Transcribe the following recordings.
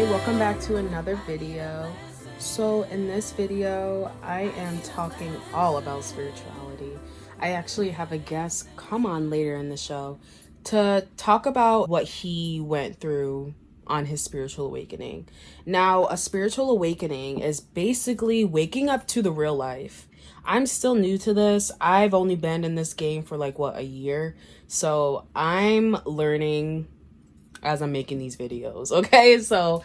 welcome back to another video. So in this video, I am talking all about spirituality. I actually have a guest come on later in the show to talk about what he went through on his spiritual awakening. Now, a spiritual awakening is basically waking up to the real life. I'm still new to this. I've only been in this game for like, a year? So I'm learning as I'm making these videos, okay? So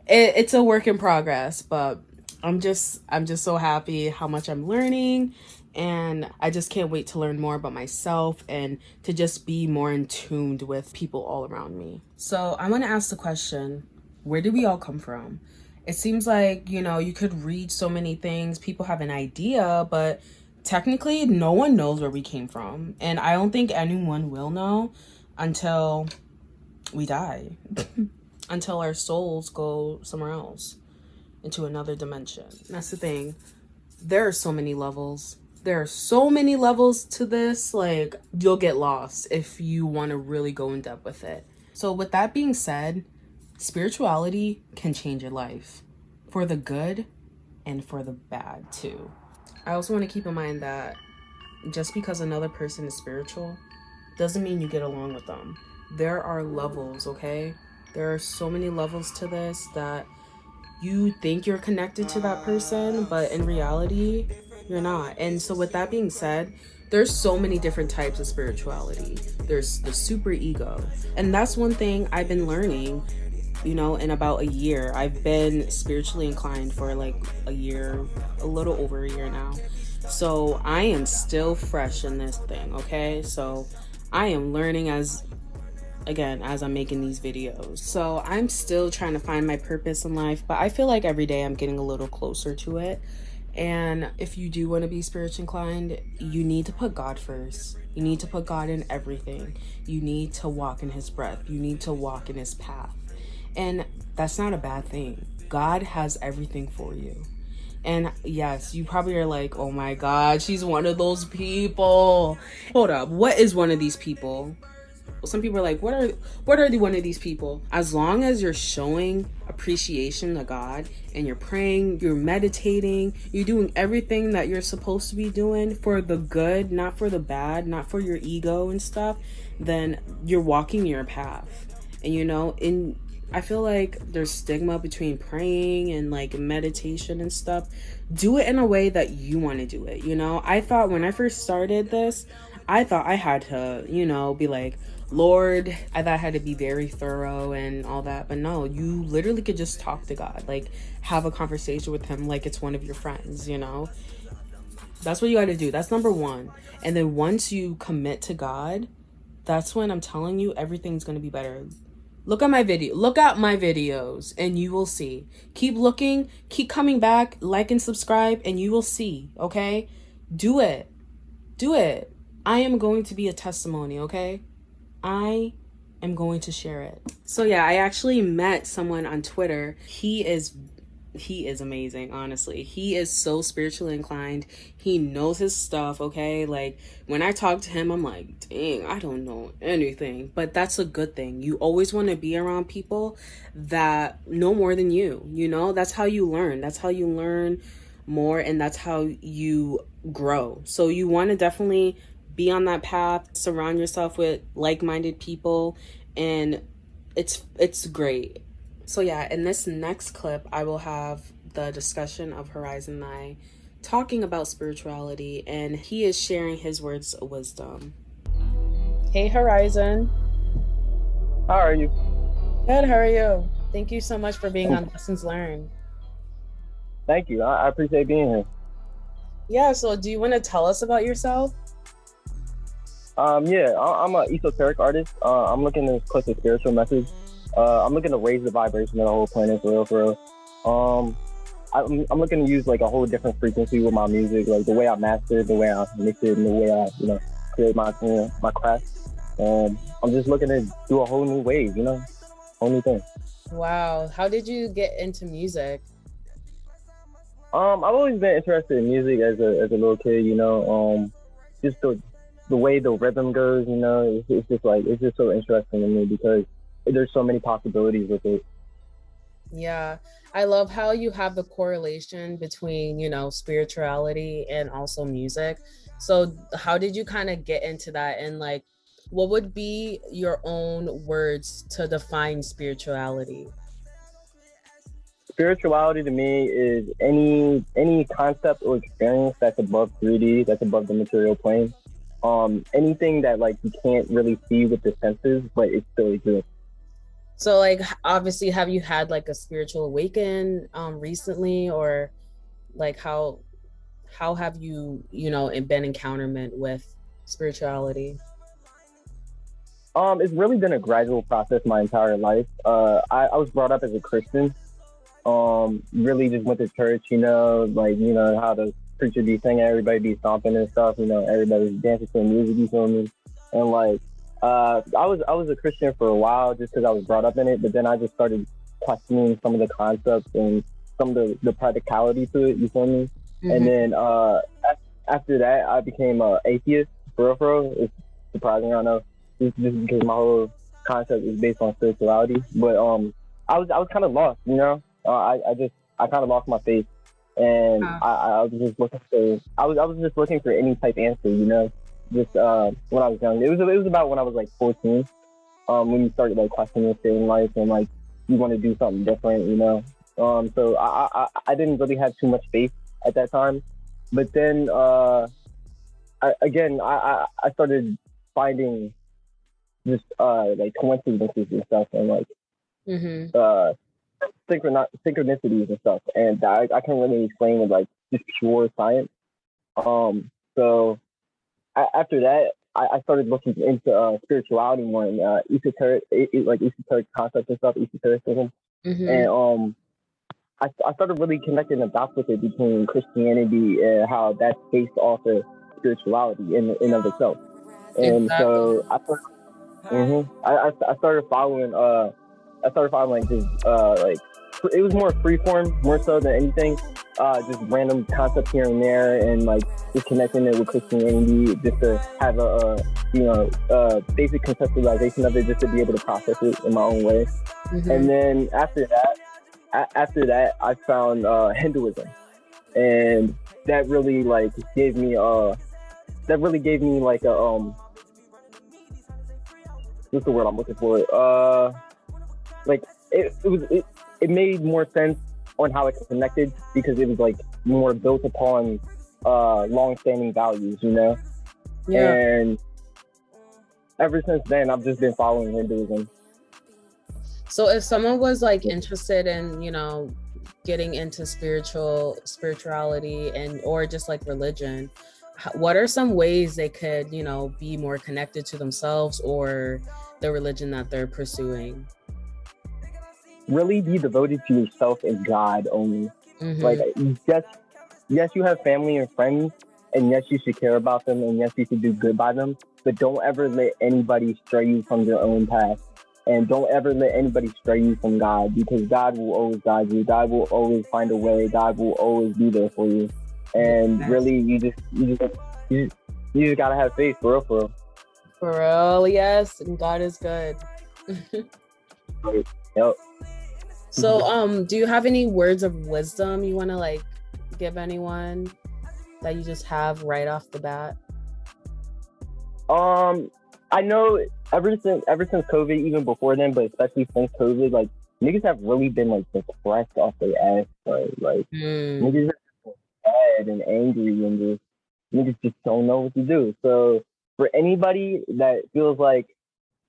it's a work in progress, but I'm just so happy how much I'm learning, and I just can't wait to learn more about myself and to just be more in tune with people all around me. So I want to ask the question, where do we all come from? It seems like, you could read so many things, people have an idea, but technically no one knows where we came from. And I don't think anyone will know until we die, until our souls go somewhere else, into another dimension. That's the thing. There are so many levels. There are so many levels to this. Like, you'll get lost if you want to really go in depth with it. So with that being said, spirituality can change your life for the good and for the bad too. I also want to keep in mind that just because another person is spiritual doesn't mean you get along with them. There are levels, okay? There are so many levels to this that you think you're connected to that person, but in reality, you're not. And so with that being said, there's so many different types of spirituality. There's the super ego. And that's one thing I've been learning, in about a year. I've been spiritually inclined for like a year, a little over a year now. So I am still fresh in this thing, okay? So I am learning as I'm making these videos. So I'm still trying to find my purpose in life, but I feel like every day I'm getting a little closer to it. And if you do want to be spiritually inclined, you need to put God first. You need to put God in everything. You need to walk in his breath. You need to walk in his path. And that's not a bad thing. God has everything for you. And yes, you probably are like, oh my God, she's one of those people. Hold up, what is one of these people? Some people are like, what are the one of these people? As long as you're showing appreciation to God and you're praying, you're meditating, you're doing everything that you're supposed to be doing for the good, not for the bad, not for your ego and stuff, then you're walking your path. And I feel like there's stigma between praying and like meditation and stuff. Do it in a way that you want to do it. I thought when I first started this, I thought I had to, be like, Lord, I thought I had to be very thorough and all that. But no, you literally could just talk to God, like have a conversation with him like it's one of your friends, That's what you got to do. That's number one. And then once you commit to God, that's when I'm telling you everything's going to be better. Look at my videos and you will see. Keep looking, keep coming back, like and subscribe, and you will see, okay? Do it. I am going to be a testimony, okay? I am going to share it. So yeah, I actually met someone on Twitter. He is amazing, honestly. He is so spiritually inclined. He knows his stuff, okay? Like, when I talk to him, I'm like, dang, I don't know anything. But that's a good thing. You always want to be around people that know more than you, That's how you learn. That's how you learn more, and that's how you grow. So you want to definitely be on that path, surround yourself with like-minded people, and it's great. So yeah, in this next clip, I will have the discussion of Horizon and I talking about spirituality, and he is sharing his words of wisdom. Hey Horizon. How are you? Good, how are you? Thank you so much for being on Lessons Learned. Thank you. I appreciate being here. Yeah, so do you want to tell us about yourself? I'm an esoteric artist. I'm looking to collect a spiritual message. I'm looking to raise the vibration of the whole planet for real. I'm looking to use like a whole different frequency with my music, like the way I master it, the way I mix it, and the way I, create my craft. I'm just looking to do a whole new wave, whole new thing. Wow. How did you get into music? I've always been interested in music as a little kid, just the way the rhythm goes, it's just so interesting to me because there's so many possibilities with it. Yeah, I love how you have the correlation between, spirituality and also music. So, how did you kind of get into that? And like, what would be your own words to define spirituality? Spirituality to me is any concept or experience that's above 3D, that's above the material plane. Anything that like you can't really see with the senses, but it still exists. So, like, obviously, have you had like a spiritual awaken recently, or like how have you, been encounterment with spirituality? It's really been a gradual process my entire life. I was brought up as a Christian. Really just went to church, like how the preacher be singing, everybody be stomping and stuff. Everybody was dancing to the music. You feel me? And like, I was a Christian for a while just because I was brought up in it. But then I just started questioning some of the concepts and some of the practicality to it. You feel me? Mm-hmm. And then after that, I became an atheist. For real. It's surprising, I know. Just because my whole concept is based on spirituality. But I was kind of lost. I kind of lost my faith, and I was just looking for I was just looking for any type answer. Just when I was young. It was about when I was like 14. When you started like questioning shit in life and like you want to do something different. So I didn't really have too much faith at that time, but then I started finding just like coincidences and stuff and like synchronicities and stuff, and I can't really explain with like just pure science. So after that, I started looking into spirituality more and esoteric concepts and stuff, esotericism, and I started really connecting the dots with it between Christianity and how that's based off of spirituality in of itself. And Exactly. so I started following like just like it was more freeform more so than anything, just random concepts here and there, and like just connecting it with Christianity just to have a basic conceptualization of it, just to be able to process it in my own way. And then after that I found Hinduism, and that really like gave me like a what's the word I'm looking for? Like it made more sense on how it's connected, because it was like more built upon long-standing values, Yeah. And ever since then, I've just been following Hinduism. So if someone was like interested in, getting into spirituality and or just like religion, what are some ways they could, be more connected to themselves or the religion that they're pursuing? Really be devoted to yourself and God only. Like, yes, you have family and friends, and yes, you should care about them, and yes, you should do good by them, but don't ever let anybody stray you from your own path. And don't ever let anybody stray you from God, because God will always guide you. God will always find a way. God will always be there for you. And really, you just gotta have faith, for real, for real. For real, yes, and God is good. Yep. So, do you have any words of wisdom you want to like give anyone that you just have right off the bat? I know ever since COVID, even before then, but especially since COVID, like niggas have really been like depressed off their ass, like niggas are sad and angry, and just niggas just don't know what to do. So for anybody that feels like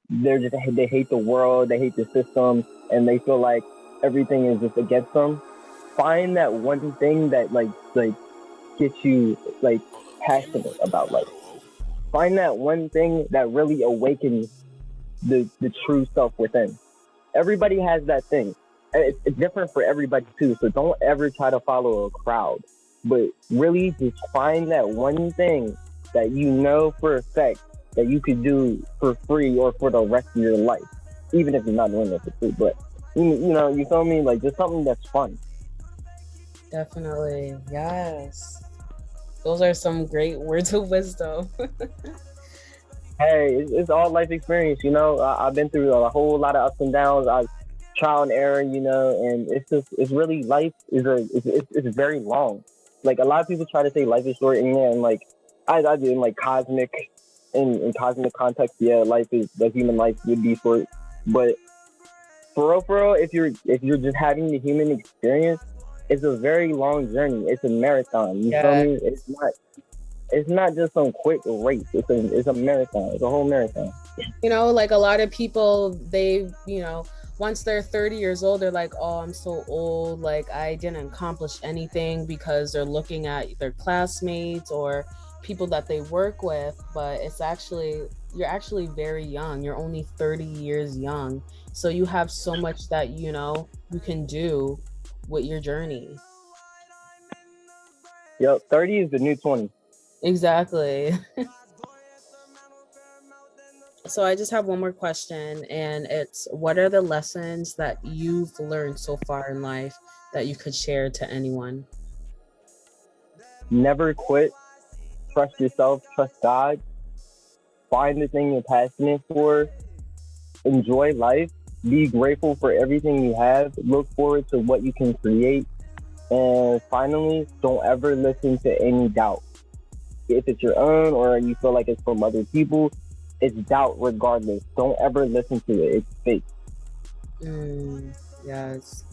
they hate the world, they hate the system, and they feel like everything is just against them, find that one thing that like gets you like passionate about life. Find that one thing that really awakens the true self within. Everybody has that thing. It's different for everybody too, so don't ever try to follow a crowd, but really just find that one thing that you know for a fact that you could do for free or for the rest of your life, even if you're not doing it for free. But you feel me? Like just something that's fun. Definitely, yes. Those are some great words of wisdom. Hey, it's all life experience. I've been through a whole lot of ups and downs. I trial and error, and it's really life it's very long. Like a lot of people try to say life is short, and yeah, and like I do in like in cosmic context, yeah, the human life would be short, but for real, if you're just having the human experience, it's a very long journey. It's a marathon. You feel Yeah. me? It's not just some quick race. It's a marathon. It's a whole marathon. Like a lot of people, they, once they're 30 years old, they're like, oh, I'm so old. Like, I didn't accomplish anything, because they're looking at their classmates or people that they work with. But you're actually very young. You're only 30 years young. So you have so much that, you can do with your journey. Yep, 30 is the new 20. Exactly. So I just have one more question, and it's, what are the lessons that you've learned so far in life that you could share to anyone? Never quit. Trust yourself. Trust God. Find the thing you're passionate for. Enjoy life. Be grateful for everything you have. Look forward to what you can create. And finally, don't ever listen to any doubt. If it's your own or you feel like it's from other people, it's doubt regardless. Don't ever listen to it. It's fake. Yes.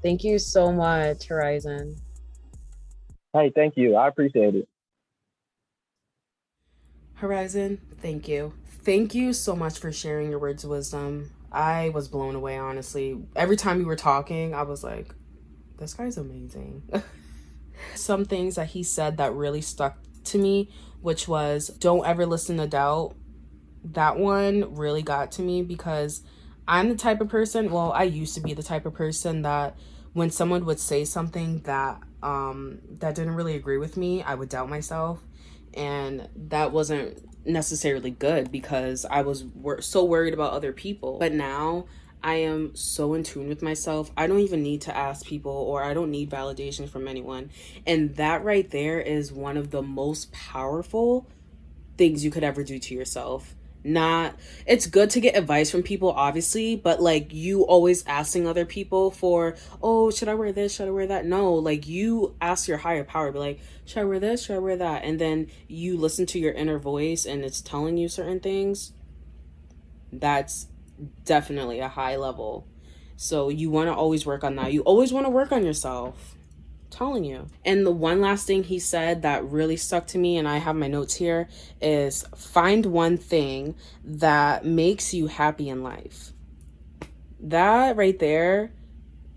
Thank you so much, Horizon. Hey, thank you. I appreciate it. Horizon, thank you. Thank you so much for sharing your words of wisdom. I was blown away, honestly. Every time you were talking, I was like, this guy's amazing. Some things that he said that really stuck to me, which was, don't ever listen to doubt. That one really got to me, because I'm the type of person, well, I used to be the type of person that when someone would say something that that didn't really agree with me, I would doubt myself. And that wasn't necessarily good, because I was so worried about other people. But now I am so in tune with myself. I don't even need to ask people, or I don't need validation from anyone. And that right there is one of the most powerful things you could ever do to yourself. It's good to get advice from people, obviously, but like, you always asking other people for, oh, should I wear this, should I wear that? No, like, you ask your higher power, be like, should I wear this, should I wear that? And then you listen to your inner voice and it's telling you certain things. That's definitely a high level. So you want to always work on that. You always want to work on yourself. Telling you. And the one last thing he said that really stuck to me, and I have my notes here, is find one thing that makes you happy in life. That right there,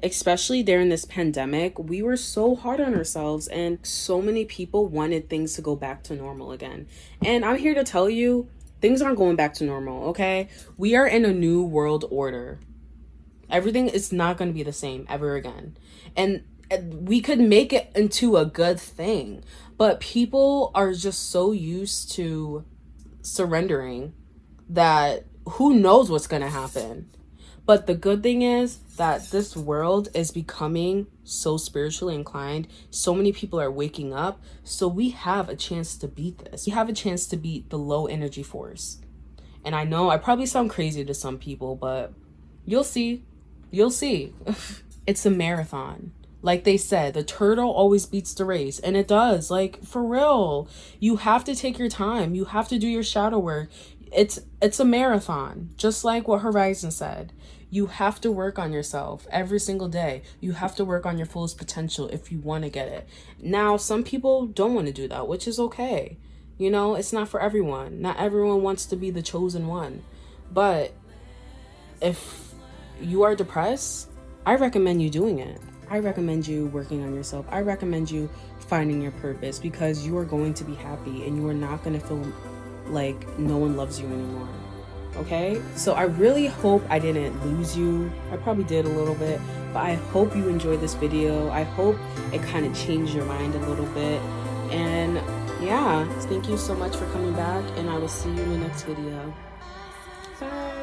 especially during this pandemic, we were so hard on ourselves, and so many people wanted things to go back to normal again. And I'm here to tell you, things aren't going back to normal, okay? We are in a new world order. Everything is not going to be the same ever again. And we could make it into a good thing, but people are just so used to surrendering that who knows what's gonna happen. But the good thing is that this world is becoming so spiritually inclined. So many people are waking up. So we have a chance to beat this. We have a chance to beat the low energy force. And I know I probably sound crazy to some people, but you'll see. You'll see. It's a marathon. Like they said, the turtle always beats the race. And it does. Like, for real. You have to take your time. You have to do your shadow work. It's a marathon. Just like what Horizon said. You have to work on yourself every single day. You have to work on your fullest potential if you want to get it. Now, some people don't want to do that, which is okay. It's not for everyone. Not everyone wants to be the chosen one. But if you are depressed, I recommend you doing it. I recommend you working on yourself. I recommend you finding your purpose, because you are going to be happy and you are not going to feel like no one loves you anymore. Okay? So I really hope I didn't lose you. I probably did a little bit, but I hope you enjoyed this video. I hope it kind of changed your mind a little bit. And yeah, thank you so much for coming back, and I will see you in the next video. Bye.